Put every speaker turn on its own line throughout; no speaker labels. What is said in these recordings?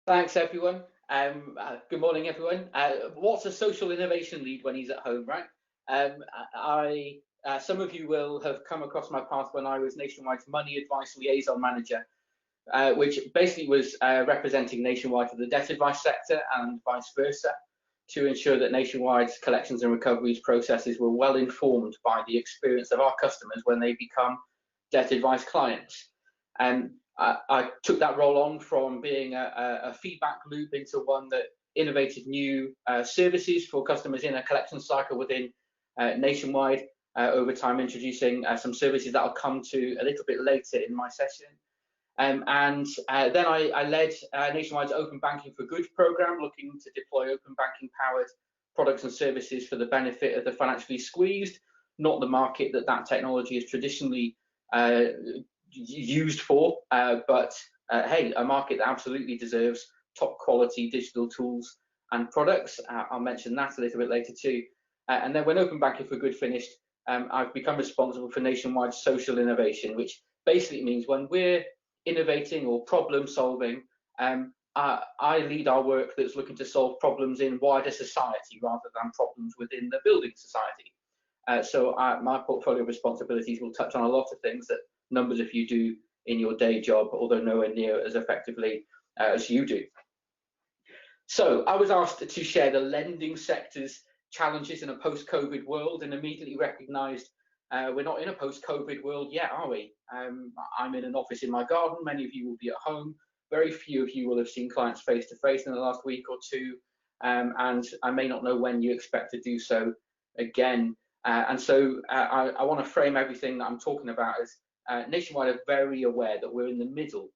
Thanks, everyone. Good morning, everyone. What's a social innovation lead when he's at home, right? Some of you will have come across my path when I was Nationwide's Money Advice Liaison Manager, which basically was representing Nationwide for the debt advice sector and vice versa, to ensure that Nationwide's collections and recoveries processes were well informed by the experience of our customers when they become debt advice clients. I took that role on from being a feedback loop into one that innovated new services for customers in a collection cycle within Nationwide, over time introducing some services that I'll come to a little bit later in my session. Then I led Nationwide's Open Banking for Good program, looking to deploy open banking powered products and services for the benefit of the financially squeezed, not the market that technology is traditionally used for, but hey, a market that absolutely deserves top quality digital tools and products. I'll mention that a little bit later too. And then when Open Banking for Good finished, I've become responsible for Nationwide social innovation, which basically means when we're innovating or problem solving, I lead our work that's looking to solve problems in wider society rather than problems within the building society. So my portfolio of responsibilities will touch on a lot of things that numbers of you do in your day job, although nowhere near as effectively as you do. So I was asked to share the lending sector's challenges in a post-COVID world, and immediately recognised we're not in a post-COVID world yet, are we? I'm in an office in my garden. Many of you will be at home. Very few of you will have seen clients face to face in the last week or two, and I may not know when you expect to do so again. And so I want to frame everything that I'm talking about as Nationwide are very aware that we're in the middle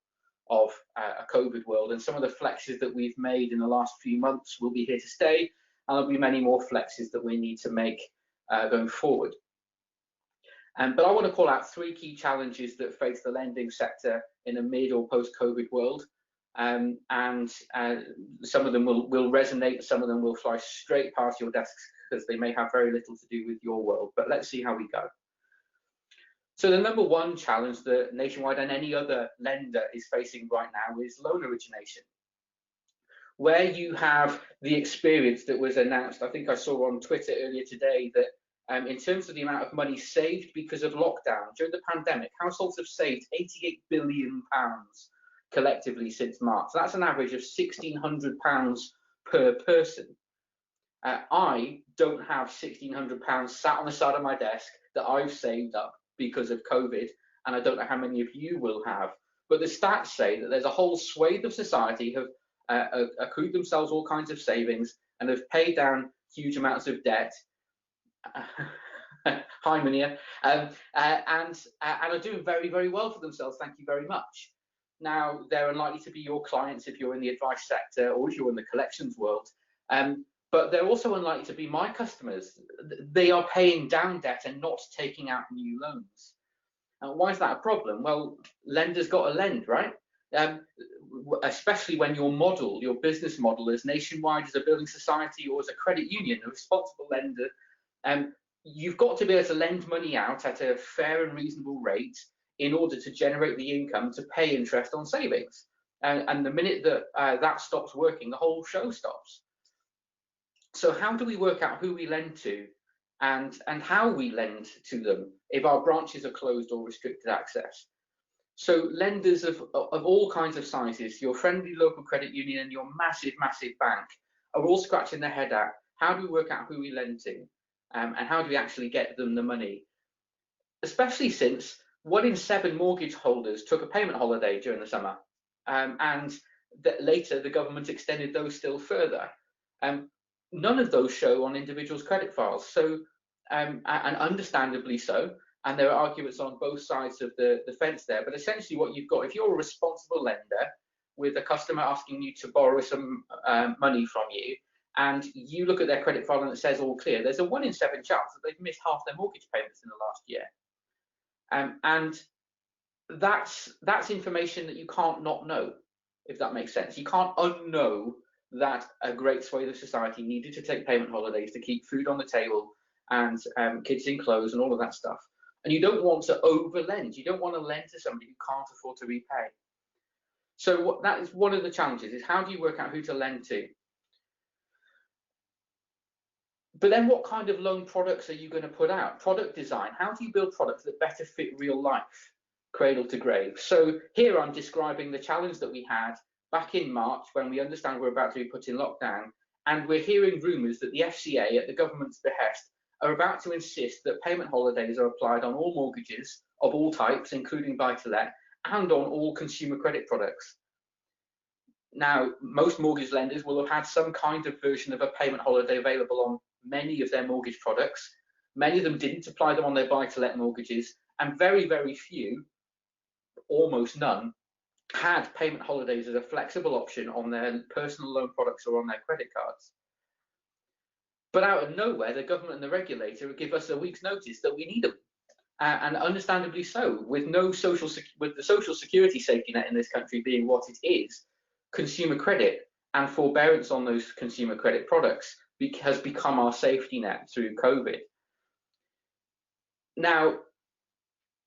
of a COVID world, and some of the flexes that we've made in the last few months will be here to stay, and there'll be many more flexes that we need to make going forward. But I want to call out three key challenges that face the lending sector in a mid or post-COVID world, and some of them will resonate, some of them will fly straight past your desks because they may have very little to do with your world, but let's see how we go. So the number one challenge that Nationwide and any other lender is facing right now is loan origination, where you have the experience that was announced. I think I saw on Twitter earlier today that in terms of the amount of money saved because of lockdown during the pandemic, households have saved £88 billion collectively since March. So that's an average of £1,600 per person. I don't have £1,600 sat on the side of my desk that I've saved up because of COVID, and I don't know how many of you will have, but the stats say that there's a whole swathe of society have accrued themselves all kinds of savings and have paid down huge amounts of debt. Hi, Munia, and are doing very, very well for themselves. Thank you very much. Now, they're unlikely to be your clients if you're in the advice sector or if you're in the collections world, but they're also unlikely to be my customers. They are paying down debt and not taking out new loans. Why is that a problem? Well, lenders got to lend, right? Especially when your business model is Nationwide as a building society or as a credit union, a responsible lender, you've got to be able to lend money out at a fair and reasonable rate in order to generate the income to pay interest on savings. And the minute that that stops working, the whole show stops. So how do we work out who we lend to and how we lend to them if our branches are closed or restricted access? So lenders of all kinds of sizes, your friendly local credit union and your massive, massive bank, are all scratching their head at how do we work out who we lend to, and how do we actually get them the money? Especially since 1 in 7 mortgage holders took a payment holiday during the summer, and later the government extended those still further. None of those show on individuals' credit files, so and understandably so. And there are arguments on both sides of the fence there. But essentially, what you've got, if you're a responsible lender with a customer asking you to borrow some money from you, and you look at their credit file and it says all clear, there's a 1 in 7 chance that they've missed half their mortgage payments in the last year. And that's information that you can't not know, if that makes sense. You can't unknow that a great swathe of society needed to take payment holidays to keep food on the table and kids in clothes and all of that stuff. And you don't want to over-lend. You don't want to lend to somebody who can't afford to repay. So that is one of the challenges, is how do you work out who to lend to? But then what kind of loan products are you going to put out? Product design. How do you build products that better fit real life, cradle to grave? So here I'm describing the challenge that we had back in March when we understand we're about to be put in lockdown, and we're hearing rumours that the FCA, at the government's behest, are about to insist that payment holidays are applied on all mortgages of all types, including buy-to-let, and on all consumer credit products. Now, most mortgage lenders will have had some kind of version of a payment holiday available on many of their mortgage products. Many of them didn't apply them on their buy-to-let mortgages, and very, very few, almost none, had payment holidays as a flexible option on their personal loan products or on their credit cards. But out of nowhere, the government and the regulator give us a week's notice that we need them, and understandably so. With the social security safety net in this country being what it is, consumer credit and forbearance on those consumer credit products has become our safety net through COVID. Now,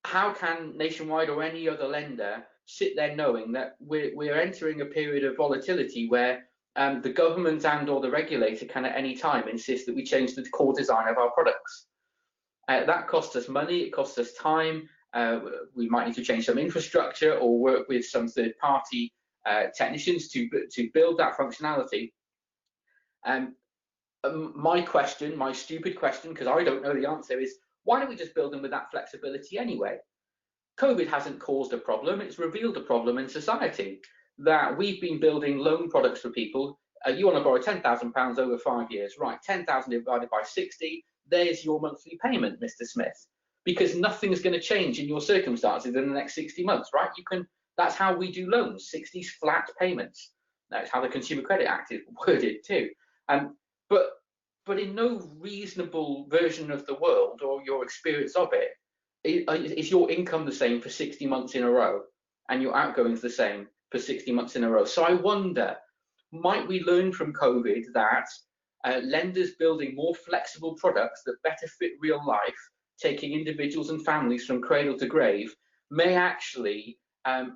how can Nationwide or any other lender sit there knowing that we're entering a period of volatility where the government and or the regulator can at any time insist that we change the core design of our products? That costs us money, it costs us time, we might need to change some infrastructure or work with some third-party technicians to build that functionality. My question, my stupid question, because I don't know the answer, is why don't we just build them with that flexibility anyway? COVID hasn't caused a problem, it's revealed a problem in society, that we've been building loan products for people. You want to borrow £10,000 over 5 years, right? 10,000 divided by 60, there's your monthly payment, Mr. Smith, because nothing's going to change in your circumstances in the next 60 months, right? That's how we do loans, 60 flat payments. That's how the Consumer Credit Act is worded too. But in no reasonable version of the world or your experience of it, is your income the same for 60 months in a row and your outgoings the same for 60 months in a row? So I wonder, might we learn from COVID that lenders building more flexible products that better fit real life, taking individuals and families from cradle to grave, may actually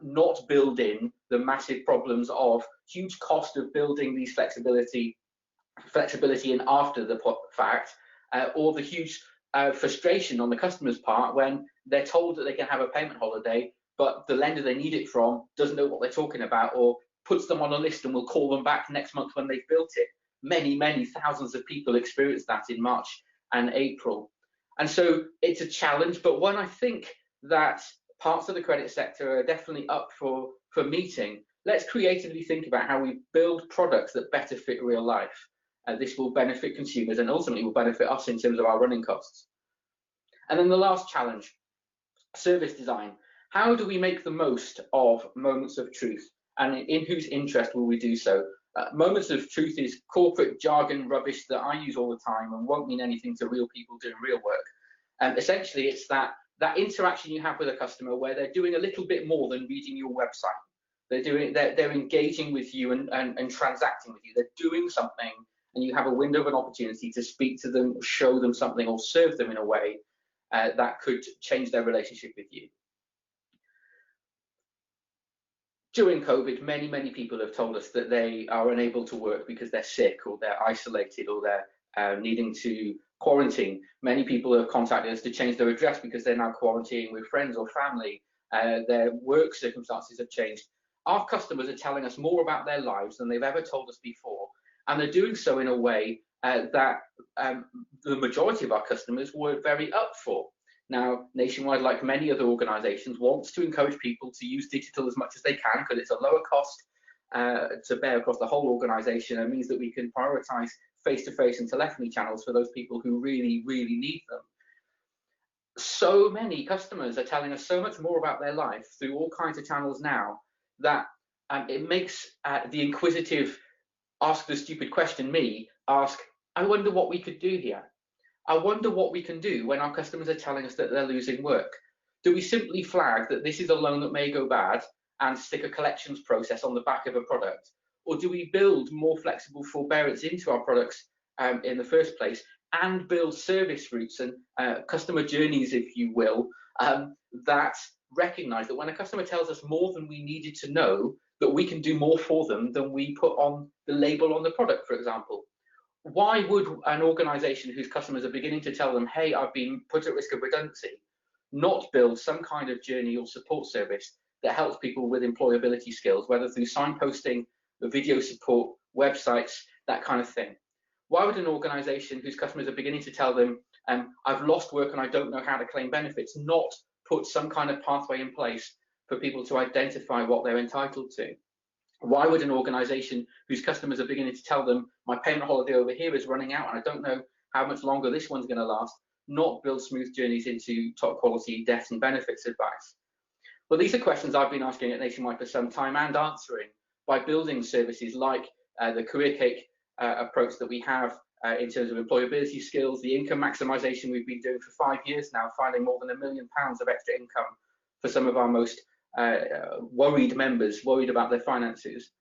not build in the massive problems of huge cost of building these flexibility in after the fact, or the huge frustration on the customer's part when they're told that they can have a payment holiday, but the lender they need it from doesn't know what they're talking about, or puts them on a list and will call them back next month when they've built it. Many thousands of people experienced that in March and April. And so it's a challenge, but one I think that parts of the credit sector are definitely up for meeting. Let's creatively think about how we build products that better fit real life. This will benefit consumers and ultimately will benefit us in terms of our running costs. And then the last challenge, service design. How do we make the most of moments of truth, and in whose interest will we do so? Moments of truth is corporate jargon rubbish that I use all the time and won't mean anything to real people doing real work. Essentially, it's that interaction you have with a customer where they're doing a little bit more than reading your website. They're engaging with you and transacting with you. They're doing something, and you have a window of an opportunity to speak to them, show them something, or serve them in a way that could change their relationship with you. During COVID, many people have told us that they are unable to work because they're sick or they're isolated or they're needing to quarantine. Many people have contacted us to change their address because they're now quarantining with friends or family. Their work circumstances have changed. Our customers are telling us more about their lives than they've ever told us before, and they're doing so in a way that the majority of our customers were very up for. Now, Nationwide, like many other organisations, wants to encourage people to use digital as much as they can because it's a lower cost to bear across the whole organisation, and means that we can prioritise face-to-face and telephony channels for those people who really need them. So many customers are telling us so much more about their life through all kinds of channels now that it makes the inquisitive, ask the stupid question me ask, I wonder what we could do here. I wonder what we can do when our customers are telling us that they're losing work. Do we simply flag that this is a loan that may go bad and stick a collections process on the back of a product? Or do we build more flexible forbearance into our products in the first place, and build service routes and customer journeys, if you will, that recognise that when a customer tells us more than we needed to know, that we can do more for them than we put on the label on the product, for example. Why would an organization whose customers are beginning to tell them, hey, I've been put at risk of redundancy, not build some kind of journey or support service that helps people with employability skills, whether through signposting, video support, websites, that kind of thing? Why would an organization whose customers are beginning to tell them, I've lost work and I don't know how to claim benefits, not put some kind of pathway in place for people to identify what they're entitled to? Why would an organization whose customers are beginning to tell them, my payment holiday over here is running out and I don't know how much longer this one's going to last, not build smooth journeys into top quality death and benefits advice? Well, these are questions I've been asking at Nationwide for some time and answering by building services like the Career Cake approach that we have in terms of employability skills, the income maximisation we've been doing for 5 years now, finding more than £1 million of extra income for some of our most worried members, worried about their finances.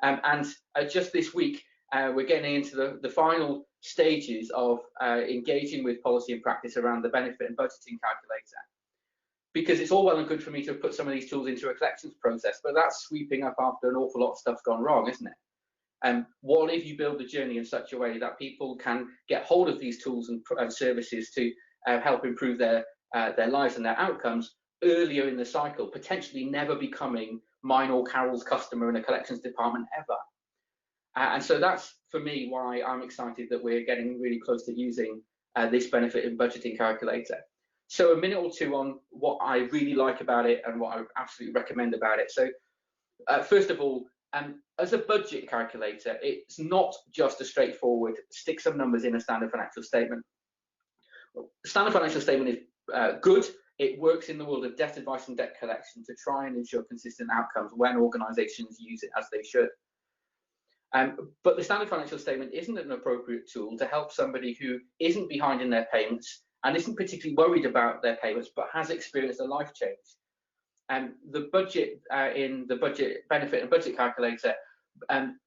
And just this week, we're getting into the final stages of engaging with policy and practice around the benefit and budgeting calculator. Because it's all well and good for me to put some of these tools into a collections process, but that's sweeping up after an awful lot of stuff's gone wrong, isn't it? What if you build the journey in such a way that people can get hold of these tools and services to help improve their lives and their outcomes earlier in the cycle, potentially never becoming mine or Carol's customer in a collections department ever? And so that's, for me, why I'm excited that we're getting really close to using this benefit and budgeting calculator. So a minute or two on what I really like about it and what I absolutely recommend about it. So first of all, as a budget calculator, it's not just a straightforward stick some numbers in a standard financial statement. Standard financial statement is good. It works in the world of debt advice and debt collection to try and ensure consistent outcomes when organizations use it as they should. But the standard financial statement isn't an appropriate tool to help somebody who isn't behind in their payments and isn't particularly worried about their payments, but has experienced a life change. The budget in the budget benefit and budget calculator,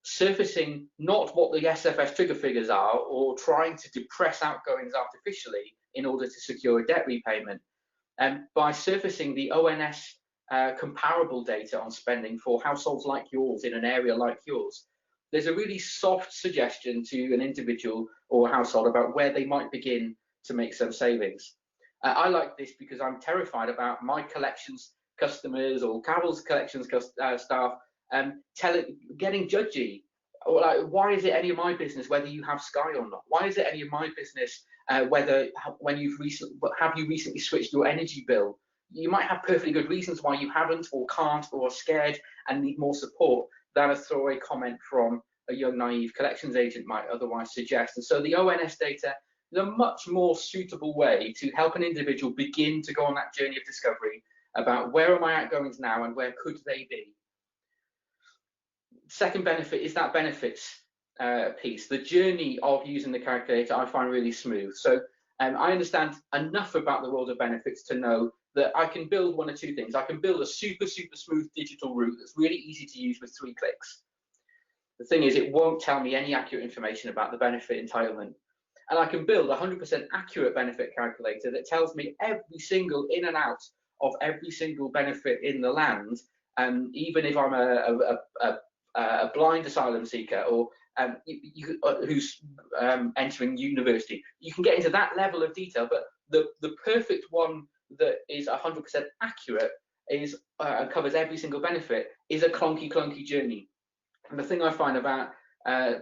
surfacing not what the SFS trigger figures are or trying to depress outgoings artificially in order to secure a debt repayment, by surfacing the ONS comparable data on spending for households like yours in an area like yours. There's a really soft suggestion to an individual or household about where they might begin to make some savings. I like this because I'm terrified about my collections customers or Carol's collections staff getting judgy. Or like, why is it any of my business whether you have Sky or not? Why is it any of my business when you recently switched your energy bill? You might have perfectly good reasons why you haven't or can't or are scared and need more support than a throwaway comment from a young naive collections agent might otherwise suggest. And so the ONS data is a much more suitable way to help an individual begin to go on that journey of discovery about where are my outgoings now and where could they be. Second benefit is that benefits piece. The journey of using the calculator I find really smooth. So I understand enough about the world of benefits to know that I can build one or two things. I can build a super smooth digital route that's really easy to use with 3 clicks. The thing is, it won't tell me any accurate information about the benefit entitlement. And I can build a 100% accurate benefit calculator that tells me every single in and out of every single benefit in the land, even if I'm a blind asylum seeker or who's entering university. You can get into that level of detail, but the perfect one that is 100% accurate is covers every single benefit is a clunky journey. And the thing I find about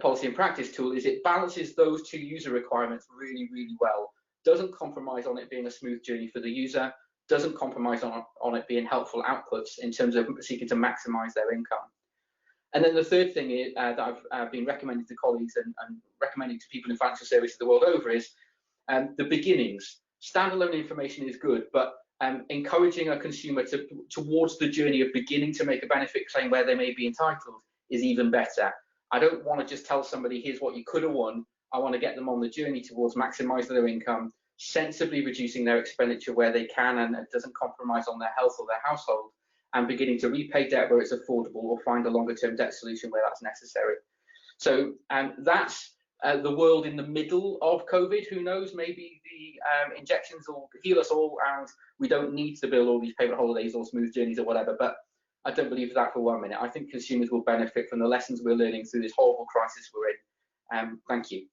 policy and practice tool is it balances those 2 user requirements really well. Doesn't compromise on it being a smooth journey for the user, doesn't compromise on it being helpful outputs in terms of seeking to maximize their income. And then the third thing is, that I've been recommending to colleagues and recommending to people in financial services the world over is the beginnings. Standalone information is good, but encouraging a consumer towards the journey of beginning to make a benefit claim where they may be entitled is even better. I don't want to just tell somebody, here's what you could have won. I want to get them on the journey towards maximising their income, sensibly reducing their expenditure where they can and it doesn't compromise on their health or their household, and beginning to repay debt where it's affordable or find a longer-term debt solution where that's necessary. So that's the world in the middle of COVID. Who knows, maybe the injections will heal us all and we don't need to build all these payment holidays or smooth journeys or whatever. But I don't believe that for 1 minute. I think consumers will benefit from the lessons we're learning through this horrible crisis we're in. Thank you.